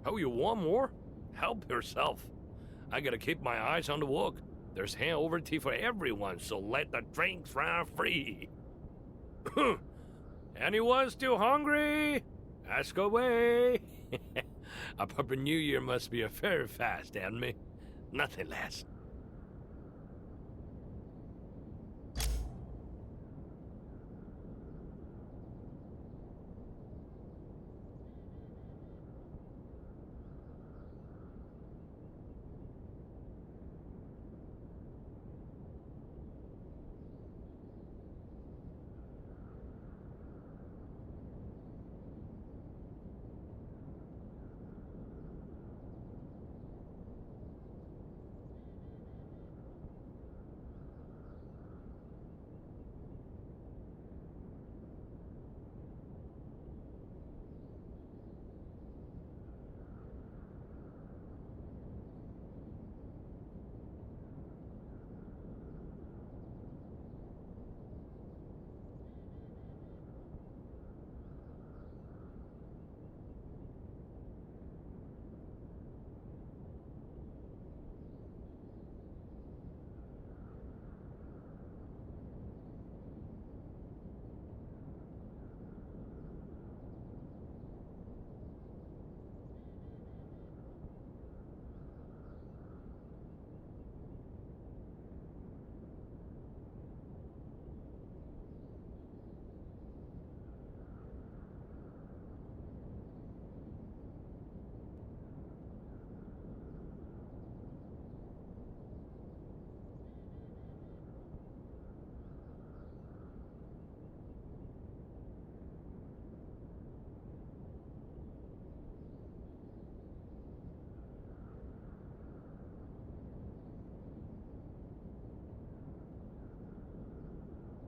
Oh, you want more? Help yourself. I gotta keep my eyes on the work. There's hangover tea for everyone, so let the drinks run free. Anyone still hungry? Ask away. A proper New Year must be a very fast enemy. Nothing less.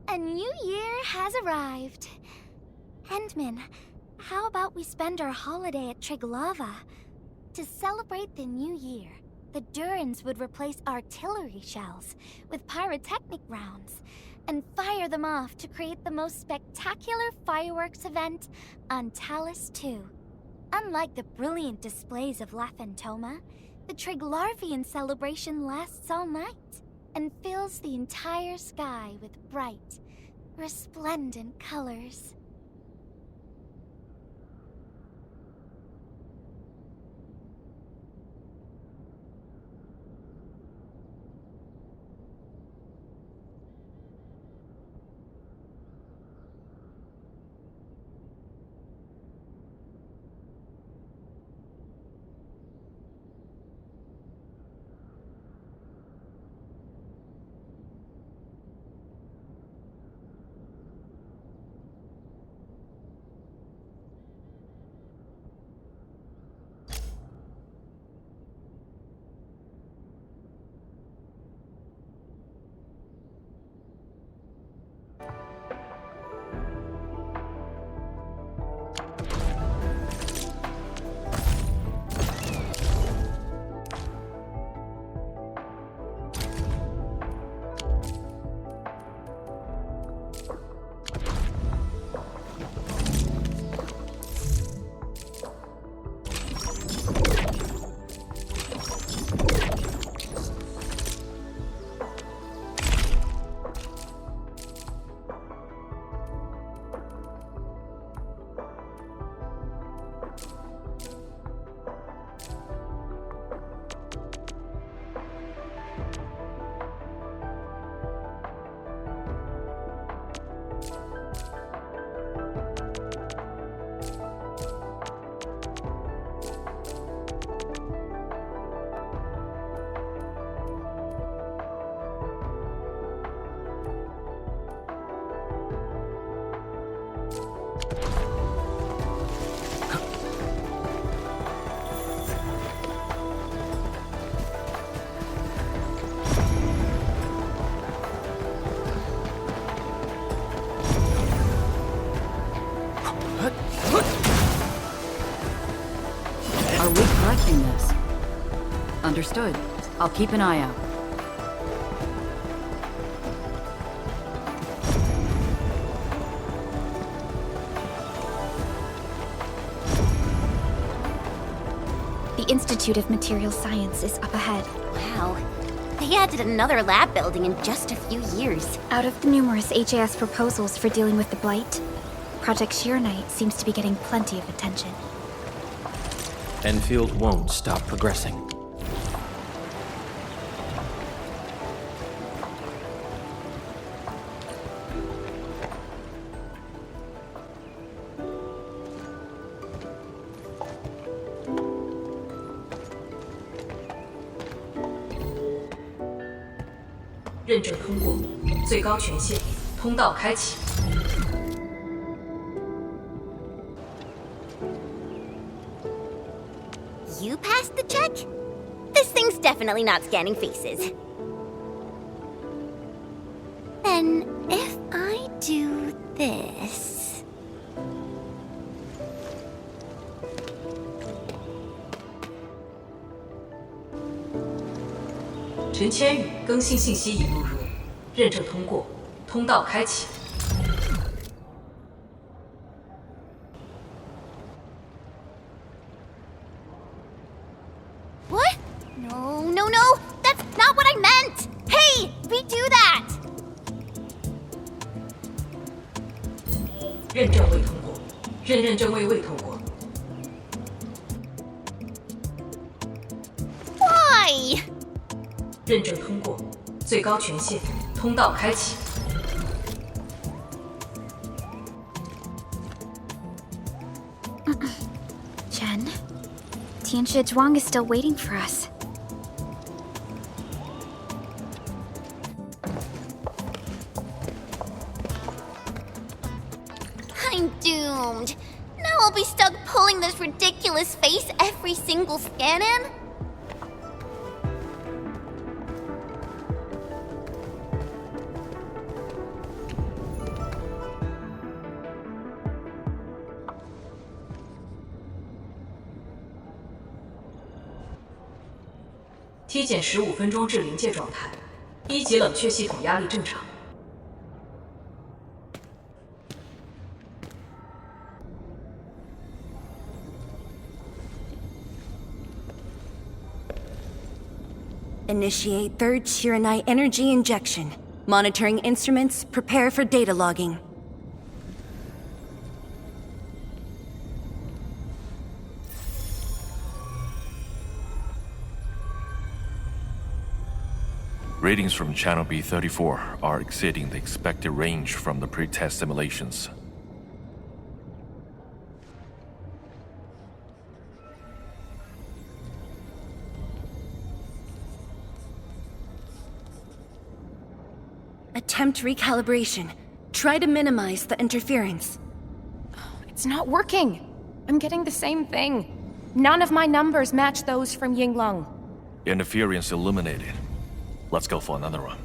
A new year has arrived. Endman, how about we spend our holiday at Triglava? To celebrate the new year, the Durans would replace artillery shells with pyrotechnic rounds and fire them off to create the most spectacular fireworks event on Talus 2. Unlike the brilliant displays of La Phantoma, the Triglarvian celebration lasts all night and fills the entire sky with bright, resplendent colors. Are we collecting this? Understood. I'll keep an eye out. The Institute of Material Science is up ahead. Wow. They added another lab building in just a few years. Out of the numerous HAS proposals for dealing with the Blight, Project Arknight seems to be getting plenty of attention. Enfield won't stop progressing. You passed the check? This thing's definitely not scanning faces. Then, if I do this... What? No, that's not what I meant! Hey, redo that! 认证未通过，认证未通过。 Why? 认证通过，最高权限，通道开启。 Chen, Tianshi Zhuang is still waiting for us. I'm doomed. Now I'll be stuck pulling this ridiculous face every single scan-in? T 减15分钟至临界状态，1级冷却系统压力正常。 Initiate third Shiranite energy injection. Monitoring instruments, prepare for data logging. Readings from Channel B34 are exceeding the expected range from the pre-test simulations. Attempt recalibration. Try to minimize the interference. It's not working. I'm getting the same thing. None of my numbers match those from Yinglong. Interference eliminated. Let's go for another run.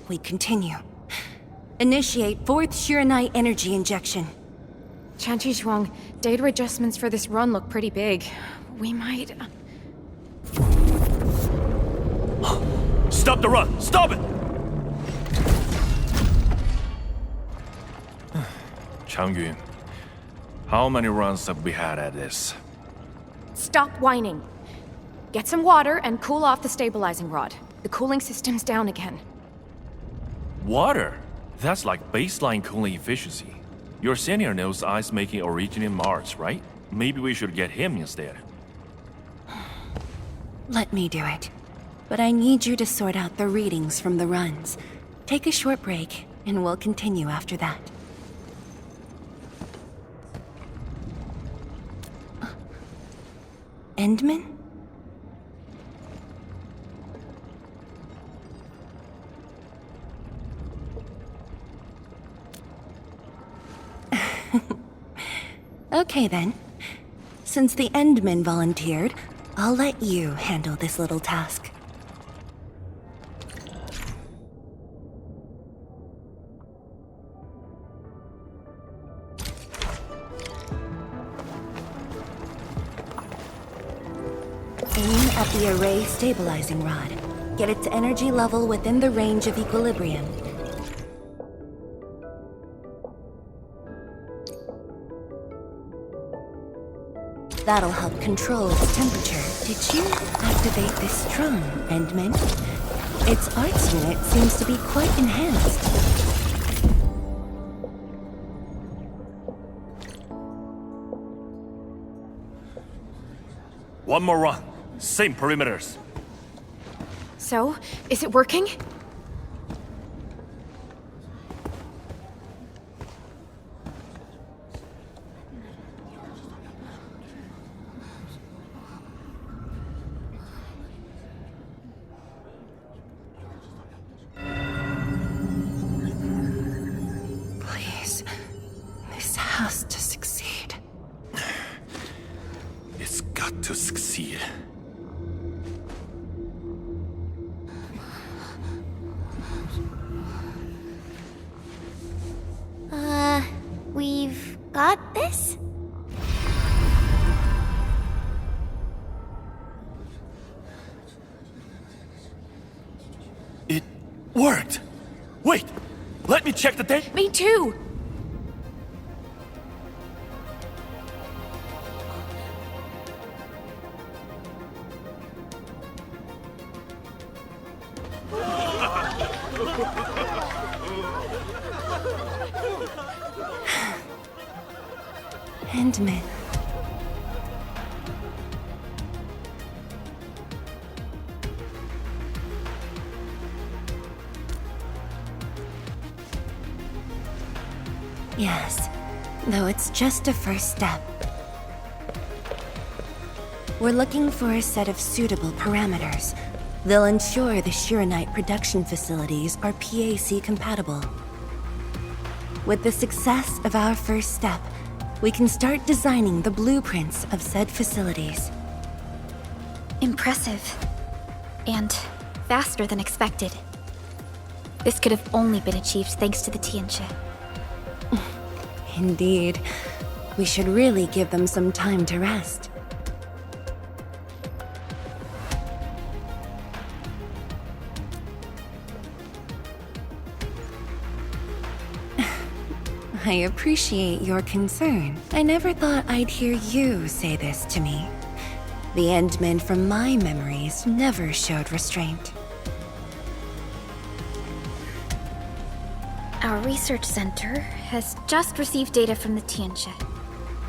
We continue. Initiate fourth Shiranite energy injection. Tianshi Zhuang, data adjustments for this run look pretty big. We might... Stop the run! Stop it! Changyun, how many runs have we had at this? Stop whining. Get some water and cool off the stabilizing rod. The cooling system's down again. Water? That's like baseline cooling efficiency. Your senior knows ice-making origin in Mars, right? Maybe we should get him instead. Let me do it. But I need you to sort out the readings from the runs. Take a short break, and we'll continue after that. Endman? Okay then. Since the Endman volunteered, I'll let you handle this little task. Aim at the array stabilizing rod. Get its energy level within the range of equilibrium. That'll help control its temperature. Did you activate this drum, Endman? Its arts unit seems to be quite enhanced. One more run. Same perimeters. So, is it working? Please, this has to succeed. It's got to succeed. We've got this? It worked! Wait! Let me check the date! Me too! Endman. Yes, though it's just a first step. We're looking for a set of suitable parameters. They'll ensure the Shiranite production facilities are PAC compatible. With the success of our first step, we can start designing the blueprints of said facilities. Impressive. And faster than expected. This could have only been achieved thanks to the Tenshi. Indeed. We should really give them some time to rest. I appreciate your concern. I never thought I'd hear you say this to me. The Endmen from my memories never showed restraint. Our research center has just received data from the Tenshi.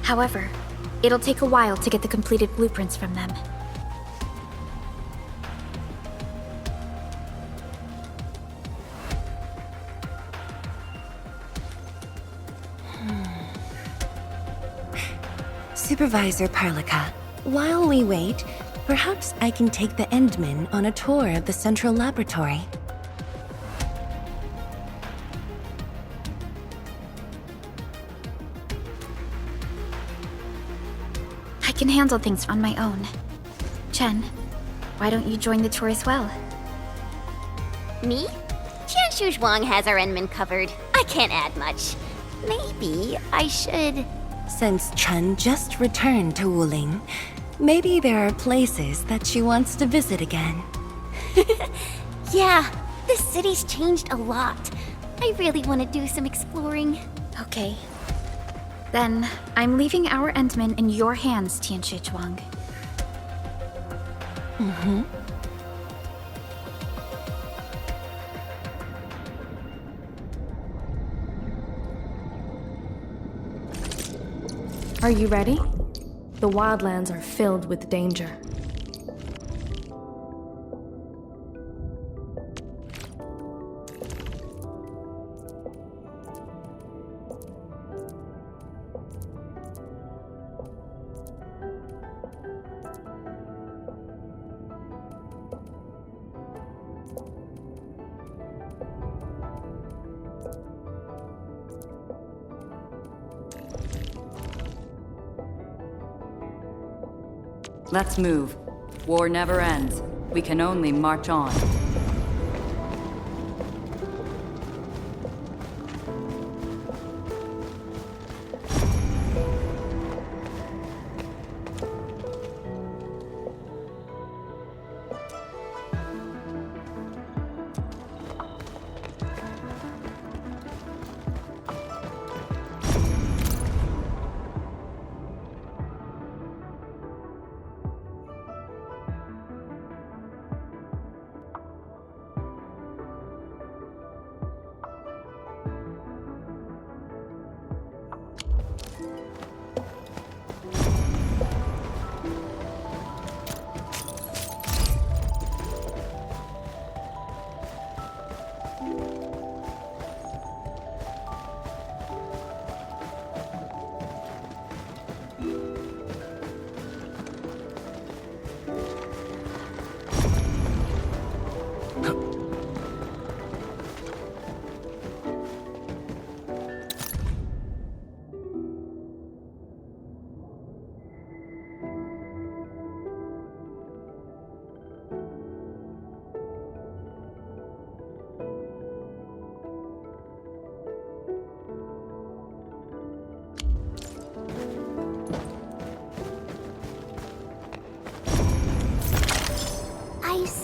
However, it'll take a while to get the completed blueprints from them. Supervisor Parlica, while we wait, perhaps I can take the Endmen on a tour of the central laboratory. I can handle things on my own. Chen, why don't you join the tour as well? Me? Tianshu Zhuang has our Enman covered. I can't add much. Maybe I should... Since Chen just returned to Wuling, maybe there are places that she wants to visit again. Yeah, this city's changed a lot. I really want to do some exploring. Okay. Then, I'm leaving our Endman in your hands, Tianshi Zhuang. Are you ready? The wildlands are filled with danger. Let's move. War never ends. We can only march on.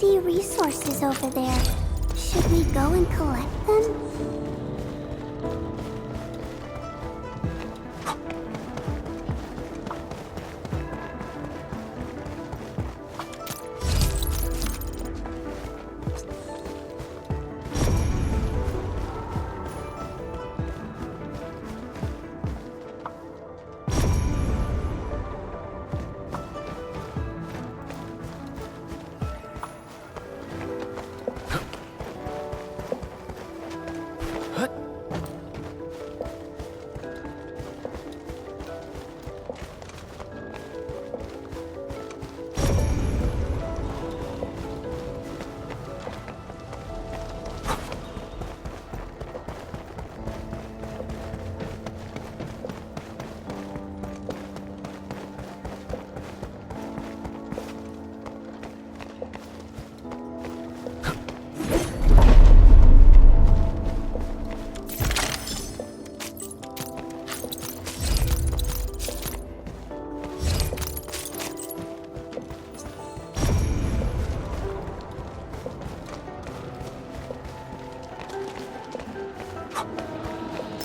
see resources over there. Should we go and collect them?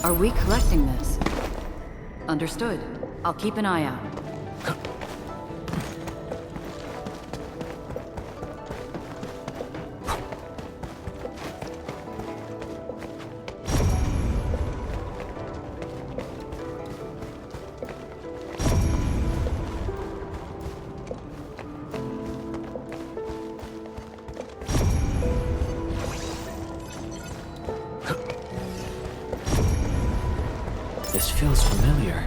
Are we collecting this? Understood. I'll keep an eye out. This feels familiar.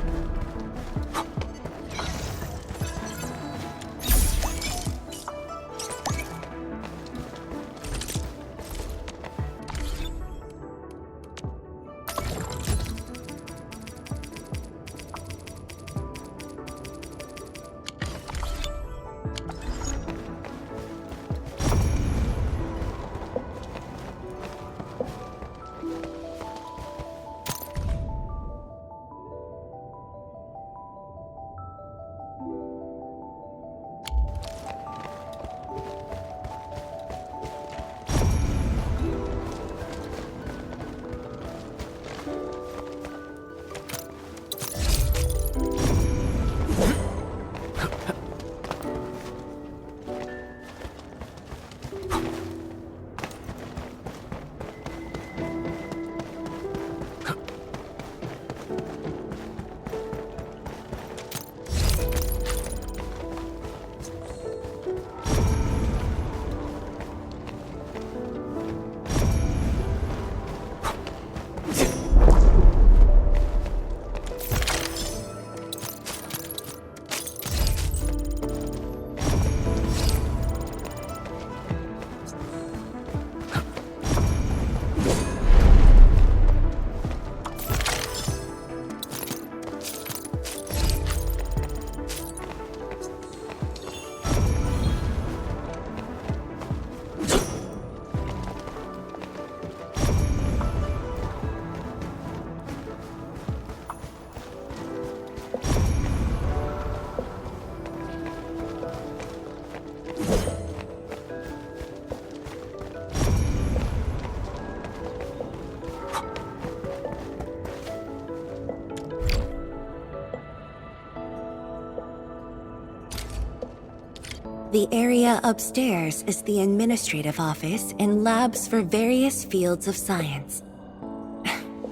The area upstairs is the administrative office and labs for various fields of science.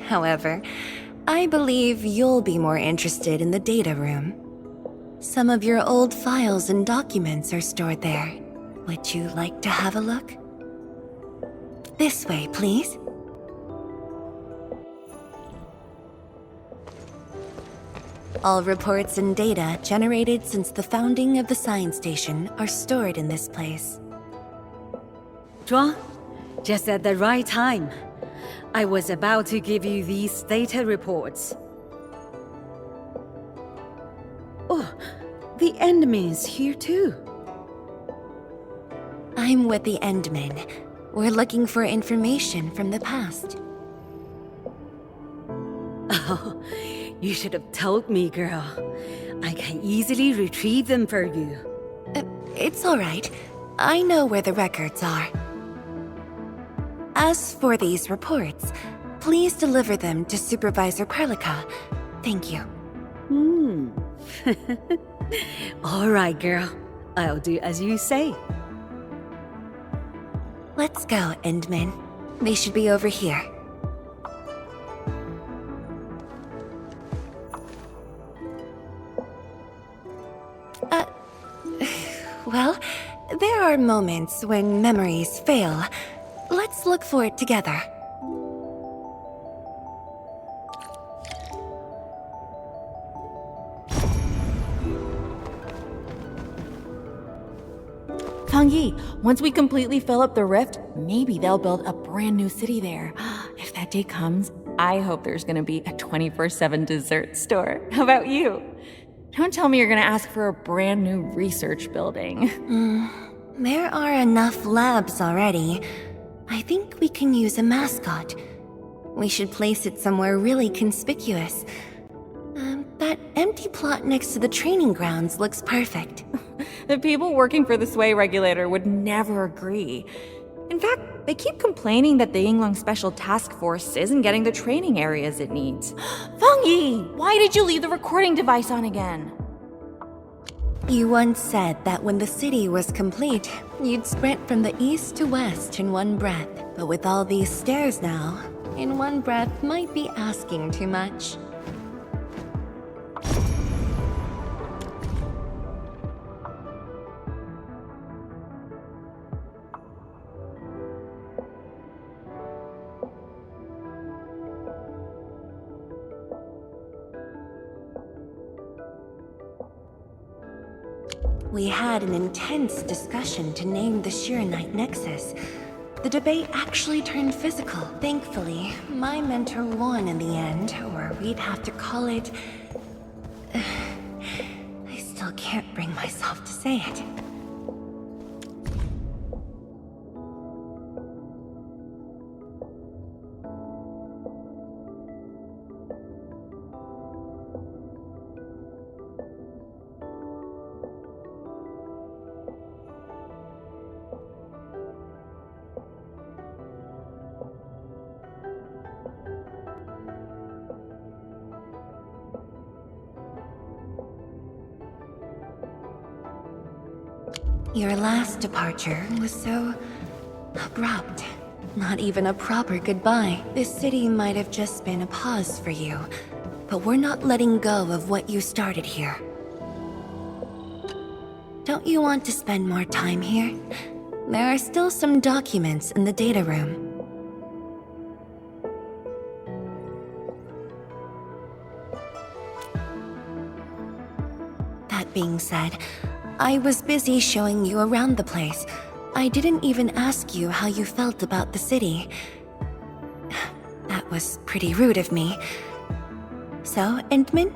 However, I believe you'll be more interested in the data room. Some of your old files and documents are stored there. Would you like to have a look? This way, please. All reports and data generated since the founding of the science station are stored in this place. Zhuang, just at the right time. I was about to give you these data reports. Oh, the Endman's here too. I'm with the Endmen. We're looking for information from the past. Oh, you should have told me, girl. I can easily retrieve them for you. It's all right. I know where the records are. As for these reports, please deliver them to Supervisor Perlica. Thank you. All right, girl. I'll do as you say. Let's go, Endman. They should be over here. Well, there are moments when memories fail. Let's look for it together. Yi, once we completely fill up the rift, maybe they'll build a brand new city there. If that day comes, I hope there's gonna be a 24/7 dessert store. How about you? Don't tell me you're gonna ask for a brand new research building. There are enough labs already. I think we can use a mascot. We should place it somewhere really conspicuous. That empty plot next to the training grounds looks perfect. The people working for the Sway Regulator would never agree. In fact, they keep complaining that the Yinglong Special Task Force isn't getting the training areas it needs. Yi, why did you leave the recording device on again? You once said that when the city was complete, you'd sprint from the east to west in one breath. But with all these stairs now, in one breath might be asking too much. We had an intense discussion to name the Shiranite Nexus. The debate actually turned physical. Thankfully, my mentor won in the end, or we'd have to call it... I still can't bring myself to say it. Your last departure was so abrupt. Not even a proper goodbye. This city might have just been a pause for you, but we're not letting go of what you started here. Don't you want to spend more time here? There are still some documents in the data room. That being said, I was busy showing you around the place. I didn't even ask you how you felt about the city. That was pretty rude of me. So, Endman,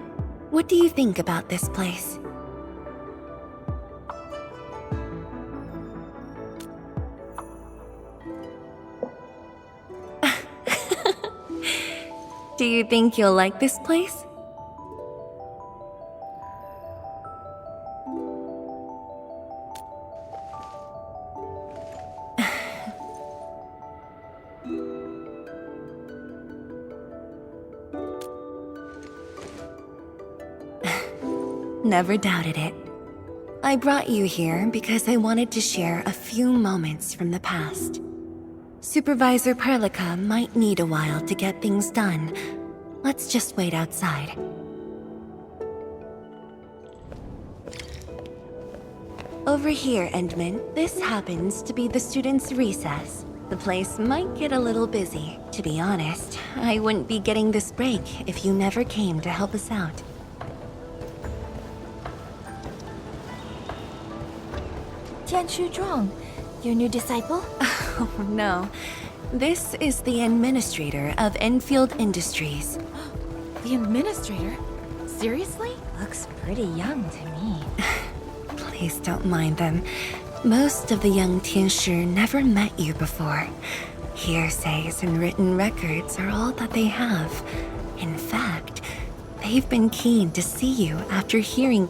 what do you think about this place? Do you think you'll like this place? Never doubted it. I brought you here because I wanted to share a few moments from the past. Supervisor Perlica might need a while to get things done. Let's just wait outside. Over here, Endman. This happens to be the students' recess. The place might get a little busy. To be honest, I wouldn't be getting this break if you never came to help us out. Tenshi, your new disciple? Oh no. This is the administrator of Enfield Industries. The administrator? Seriously? Looks pretty young to me. Please don't mind them. Most of the young Tenshi never met you before. Hearsays and written records are all that they have. In fact, they've been keen to see you after hearing...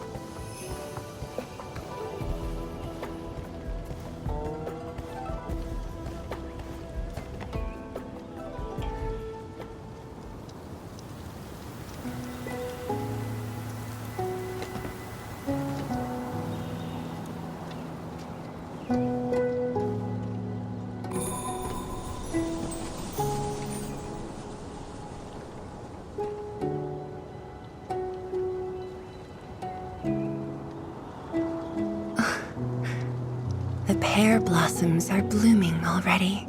pear blossoms are blooming already.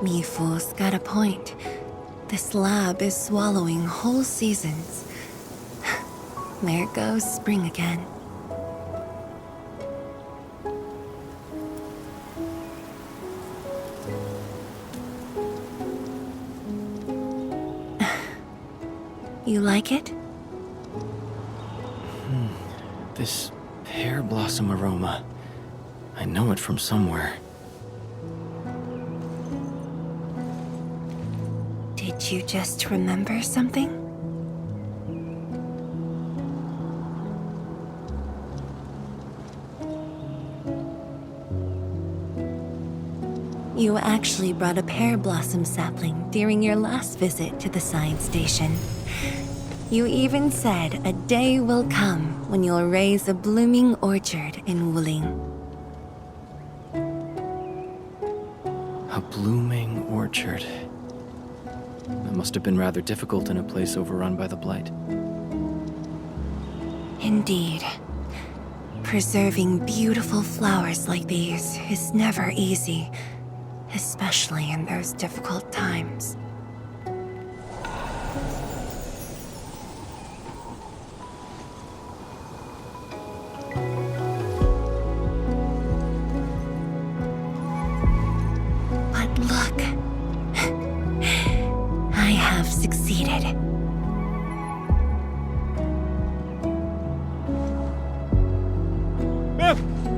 Mifu's got a point. This lab is swallowing whole seasons. There goes spring again. You like it? This pear blossom aroma. I know it from somewhere. Did you just remember something? You actually brought a pear blossom sapling during your last visit to the science station. You even said a day will come when you'll raise a blooming orchard in Wuling. A blooming orchard. That must have been rather difficult in a place overrun by the Blight. Indeed. Preserving beautiful flowers like these is never easy, especially in those difficult times. But look, I have succeeded.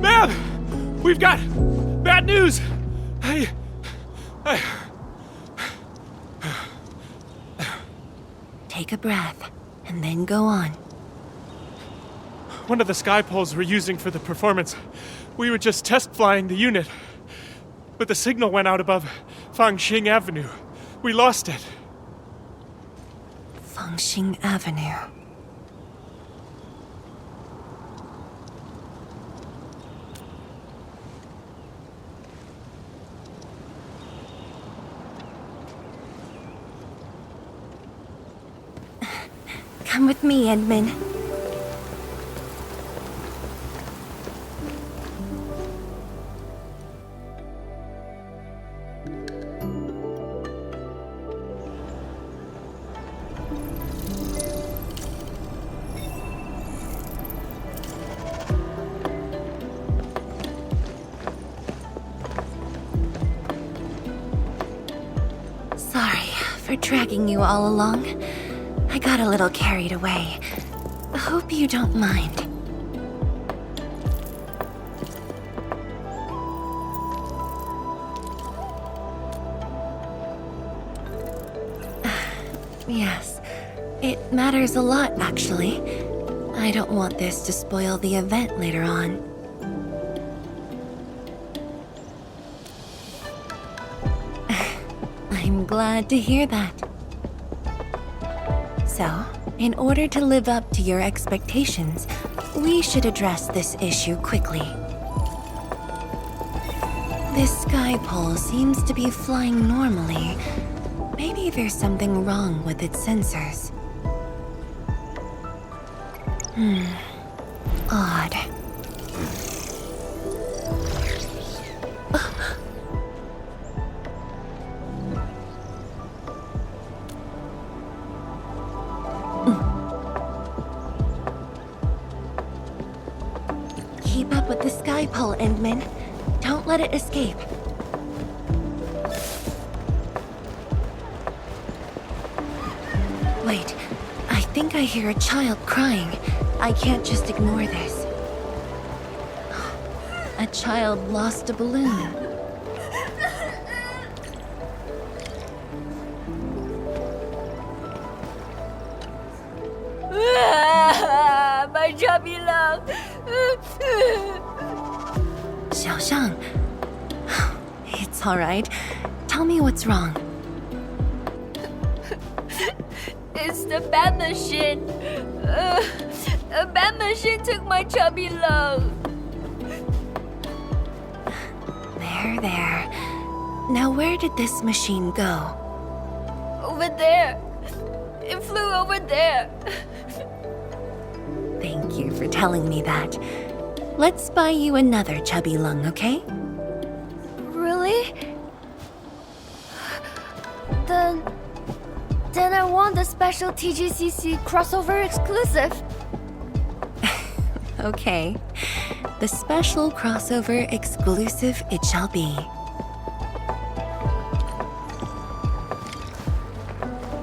Ma'am! We've got bad news! Take a breath, and then go on. One of the sky poles we're using for the performance, we were just test flying the unit. But the signal went out above Fangxing Avenue. We lost it. Fangxing Avenue. Come with me, Endman. Sorry for dragging you all along. I got a little carried away. Hope you don't mind. Yes, it matters a lot, actually. I don't want this to spoil the event later on. I'm glad to hear that. So, in order to live up to your expectations, we should address this issue quickly. This sky pole seems to be flying normally. Maybe there's something wrong with its sensors. Odd. Keep up with the sky pole, Endman. Don't let it escape. Wait, I think I hear a child crying. I can't just ignore this. A child lost a balloon. My chubby love. Xiaoxiang. It's all right. Tell me what's wrong. It's the bat machine. A bat machine took my chubby love. There. Now where did this machine go? Over there. It flew over there. Thank you for telling me that. Let's buy you another chubby lung, okay? Really? Then I want the special TGCC crossover exclusive. Okay. The special crossover exclusive it shall be.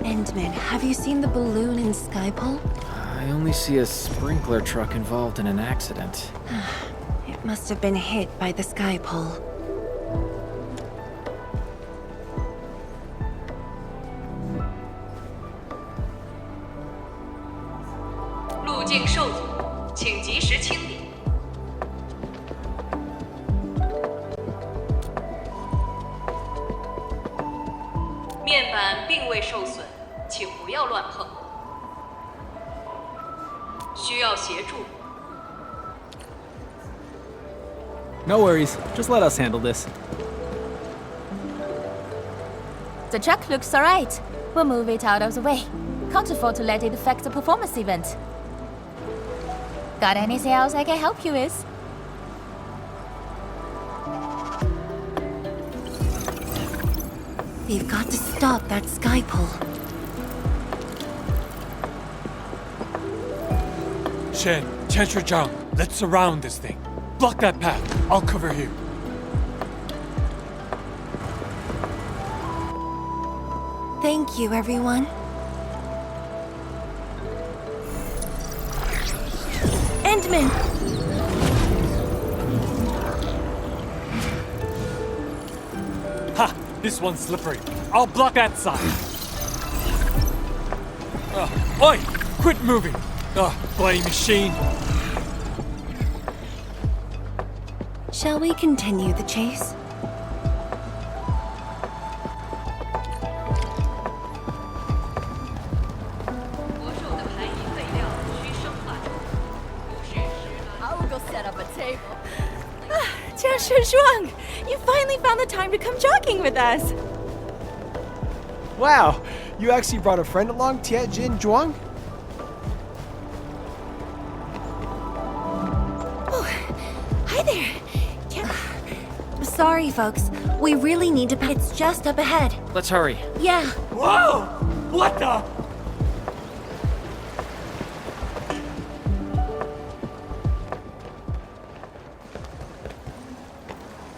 Endman, have you seen the balloon in Skypole? I only see a sprinkler truck involved in an accident. It must have been hit by the Skypole. No worries, just let us handle this. The truck looks alright. We'll move it out of the way. Can't afford to let it affect the performance event. Got anything else I can help you with? We've got to stop that Skypole. Shen, Tenshi, let's surround this thing. Block that path. I'll cover here. Thank you, everyone. Endman! Ha! This one's slippery. I'll block that side. Oi! Quit moving! Bloody machine! Shall we continue the chase? I'll go set up a table. Tenshi Zhuang, you finally found the time to come jogging with us. Wow, you actually brought a friend along, Tianjin Zhuang? Hi there. Sorry, folks. We really need to. It's just up ahead. Let's hurry. Yeah. Whoa! What the?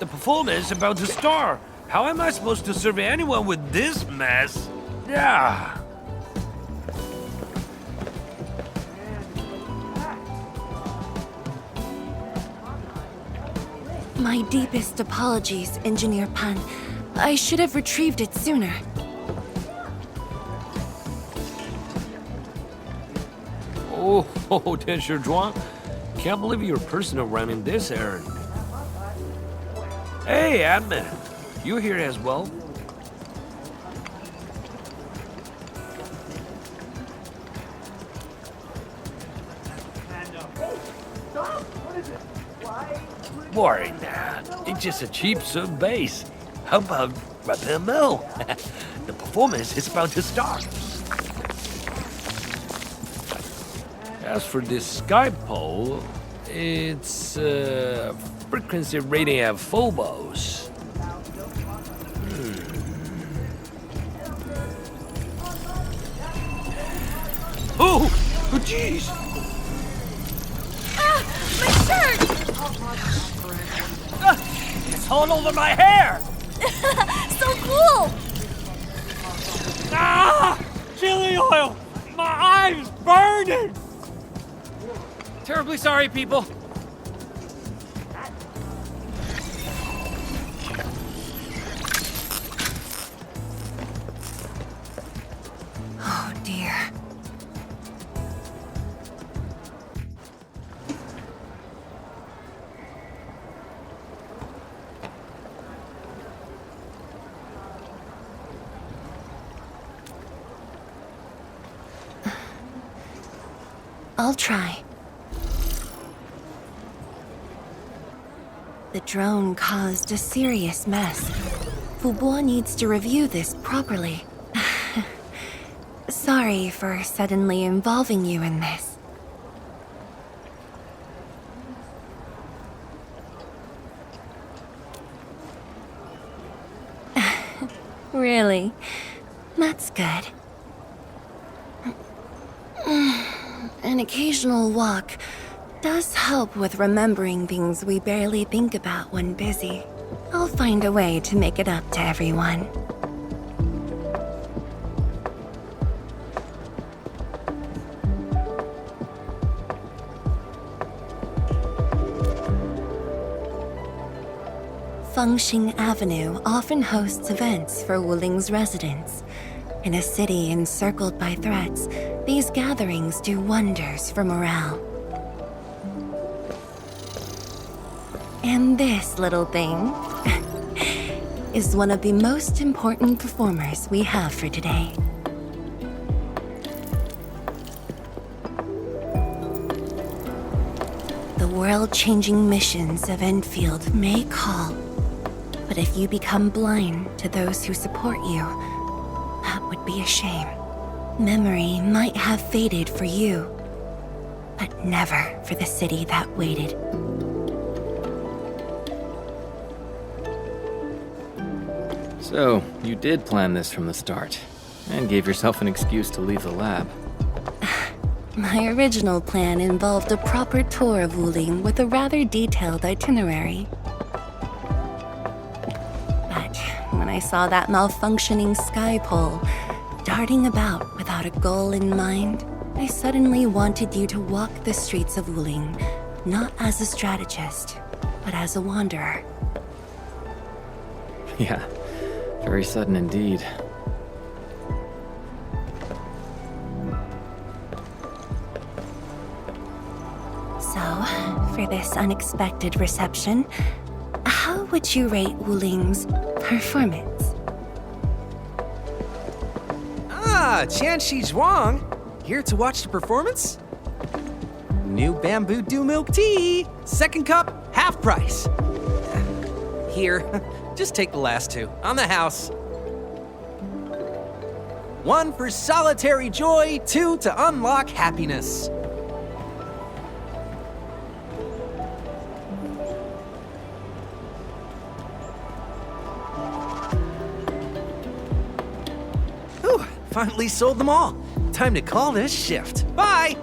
The performance is about to start. How am I supposed to serve anyone with this mess? Yeah. My deepest apologies, Engineer Pan. I should have retrieved it sooner. Oh, Tenshi Zhuang. Can't believe you're personal running this errand. Hey, admin. You here as well? Worry not. It's just a cheap sub bass. How about Rapid Mill? The performance is about to start. As for this Skypole, it's frequency rating at phobos. Oh, jeez! Ah, my shirt! It's all over my hair! So cool! Ah! Chili oil! My eye's burning! Terribly sorry, people. Oh dear. I'll try. The drone caused a serious mess. Fubo needs to review this properly. Sorry for suddenly involving you in this. Really? That's good. An occasional walk does help with remembering things we barely think about when busy. I'll find a way to make it up to everyone. Fengxing Avenue often hosts events for Wuling's residents. In a city encircled by threats, these gatherings do wonders for morale. And this little thing is one of the most important performers we have for today. The world-changing missions of Endfield may call, but if you become blind to those who support you, that would be a shame. Memory might have faded for you, but never for the city that waited. So, you did plan this from the start, and gave yourself an excuse to leave the lab. My original plan involved a proper tour of Wuling with a rather detailed itinerary. But when I saw that malfunctioning sky pole darting about without a goal in mind, I suddenly wanted you to walk the streets of Wuling, not as a strategist, but as a wanderer. Yeah, very sudden indeed. So, for this unexpected reception, how would you rate Wuling's performance? Ah, Tenshi Zhuang! Here to watch the performance? New bamboo dew milk tea! Second cup, half price. Here, just take the last two, on the house. One for solitary joy, two to unlock happiness. Whew, finally sold them all. Time to call this shift. Bye!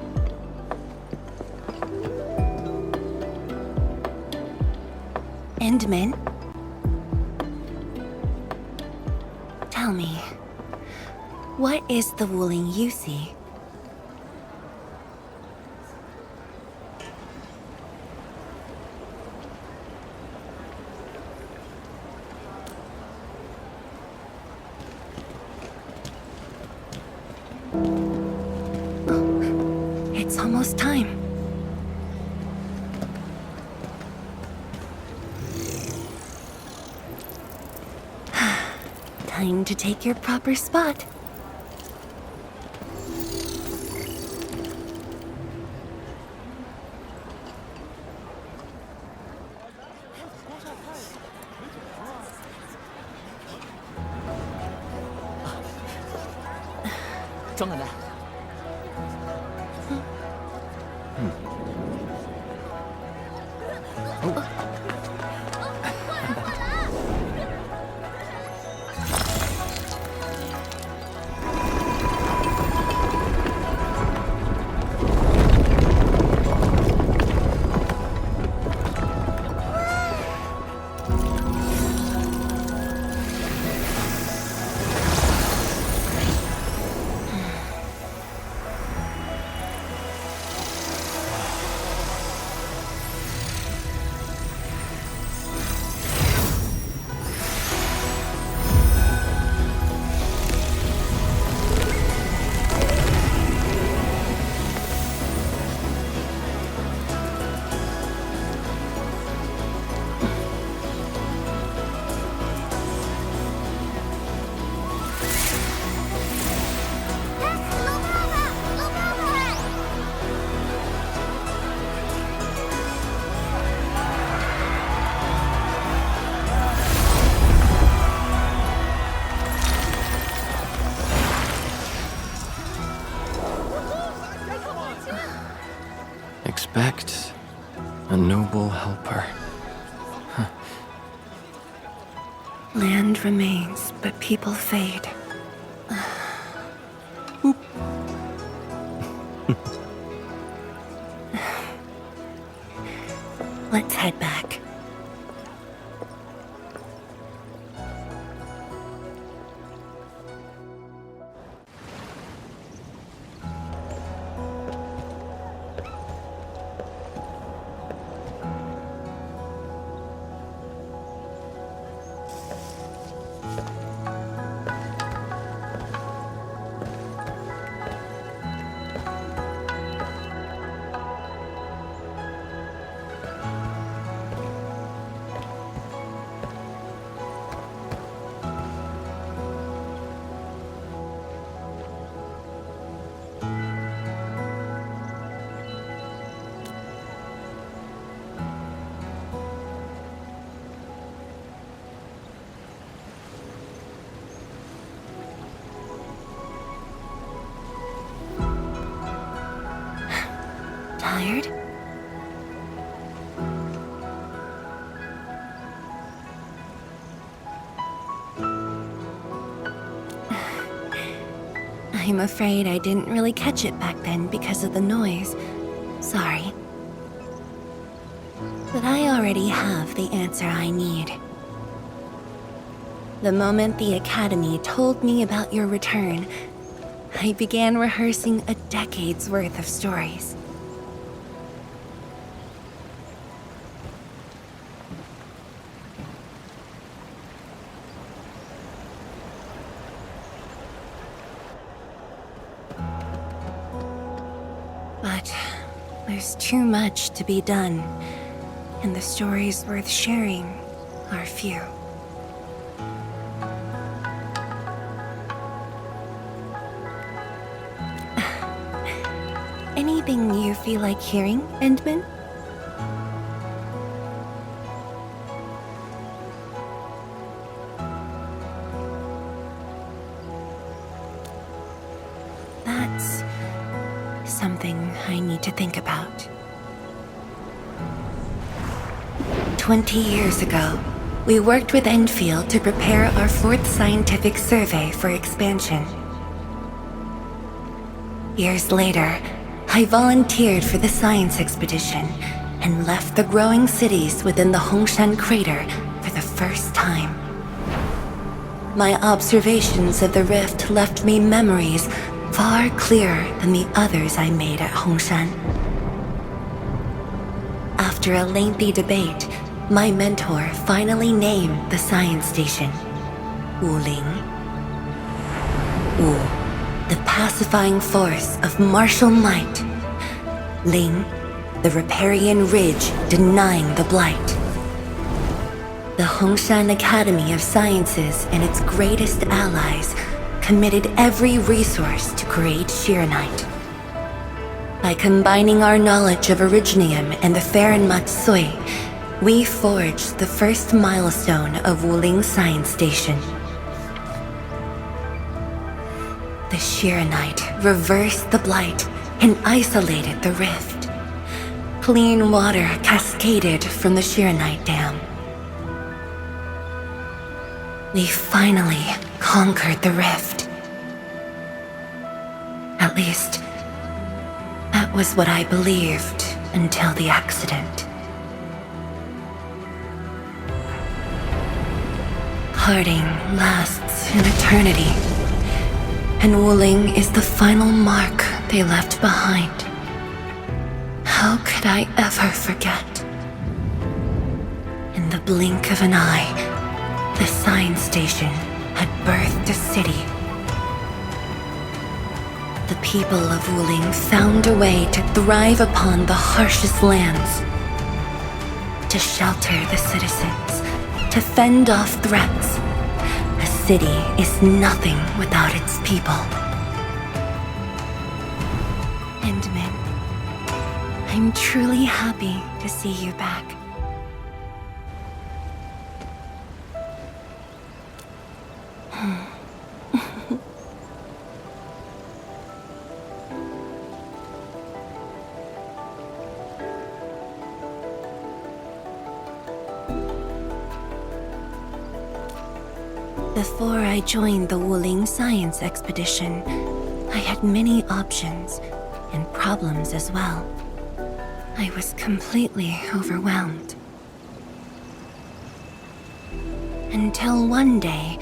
Endman? Tell me, what is the Wuling you see? It's almost time. Time to take your proper spot. Expect a noble helper. Land remains, but people fade. Let's head back. Tired? I'm afraid I didn't really catch it back then because of the noise. Sorry. But I already have the answer I need. The moment the Academy told me about your return, I began rehearsing a decade's worth of stories. But there's too much to be done, and the stories worth sharing are few. Anything you feel like hearing, Endman? That's something I need to think about. 20 years ago, we worked with Endfield to prepare our 4th scientific survey for expansion. Years later, I volunteered for the science expedition and left the growing cities within the Hongshan crater for the first time. My observations of the rift left me memories far clearer than the others I made at Hongshan. After a lengthy debate, my mentor finally named the science station Wuling. Wu, the pacifying force of martial might. Ling, the riparian ridge denying the blight. The Hongshan Academy of Sciences and its greatest allies committed every resource to create Shiranite. By combining our knowledge of Originium and the Farron Matsui, we forged the first milestone of Wuling Science Station. The Shiranite reversed the blight and isolated the rift. Clean water cascaded from the Shiranite Dam. We finally conquered the rift. At least, that was what I believed until the accident. Parting lasts an eternity, and Wuling is the final mark they left behind. How could I ever forget? In the blink of an eye, the science station had birthed a city. The people of Wuling found a way to thrive upon the harshest lands, to shelter the citizens, to fend off threats. A city is nothing without its people. Endman, I'm truly happy to see you back. Before I joined the Wuling science expedition, I had many options and problems as well. I was completely overwhelmed. Until one day,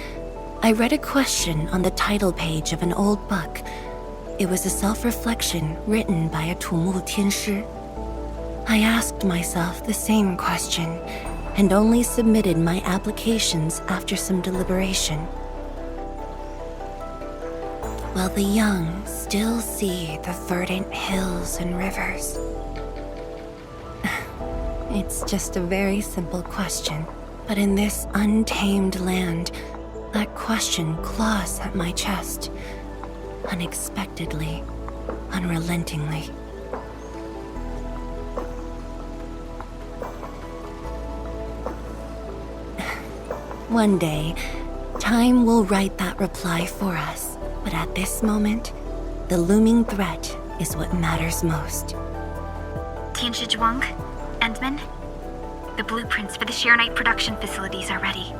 I read a question on the title page of an old book. It was a self-reflection written by a Tumu Tenshi. I asked myself the same question and only submitted my applications after some deliberation. While the young still see the verdant hills and rivers. It's just a very simple question, but in this untamed land, that question claws at my chest, unexpectedly, unrelentingly. One day, time will write that reply for us, but at this moment, the looming threat is what matters most. Tenshi Zhuang, Endman, the blueprints for the Shirenite production facilities are ready.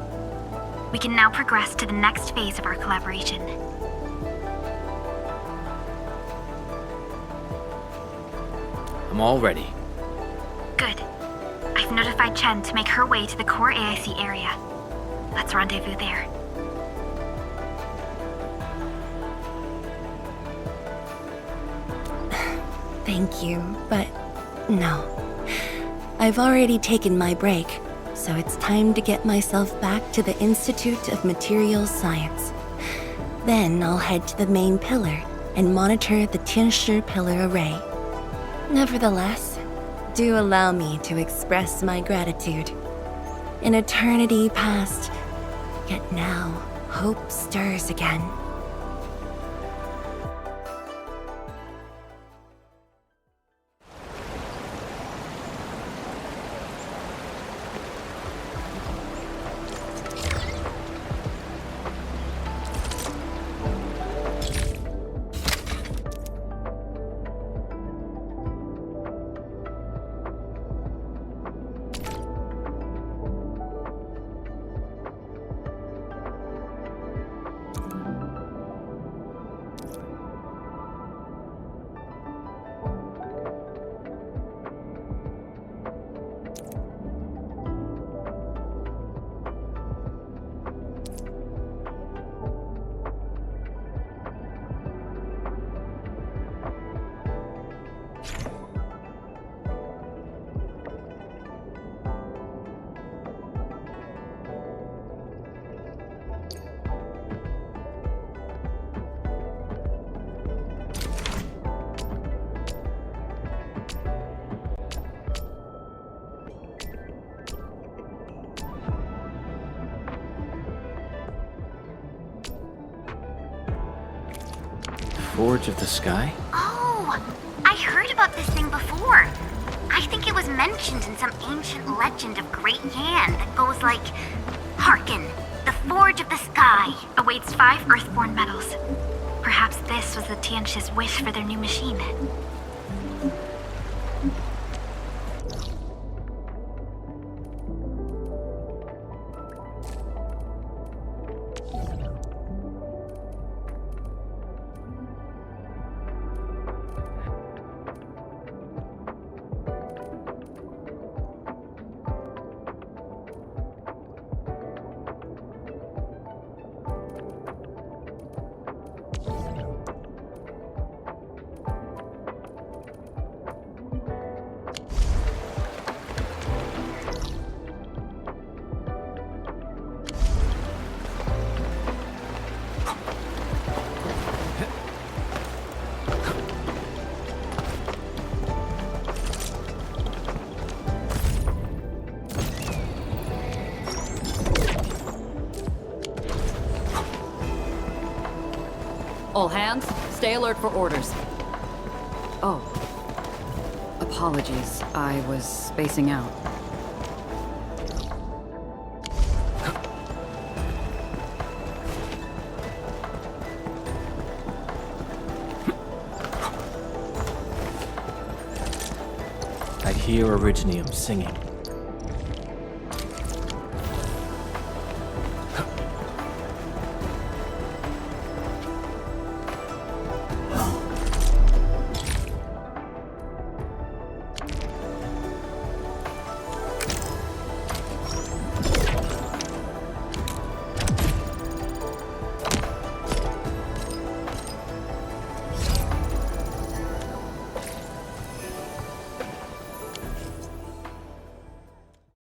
We can now progress to the next phase of our collaboration. I'm all ready. Good. I've notified Chen to make her way to the core AIC area. Let's rendezvous there. Thank you, but no. I've already taken my break, so it's time to get myself back to the Institute of Materials Science. Then I'll head to the main pillar and monitor the Tenshi pillar array. Nevertheless, do allow me to express my gratitude. An eternity past, yet now hope stirs again. Forge of the Sky? Oh, I heard about this thing before. I think it was mentioned in some ancient legend of Great Yan that goes like, "Hearken, the Forge of the Sky awaits 5 Earthborn metals." Perhaps this was the Tianshi's wish for their new machine. All hands, stay alert for orders. Oh. Apologies, I was spacing out. I hear Originium singing.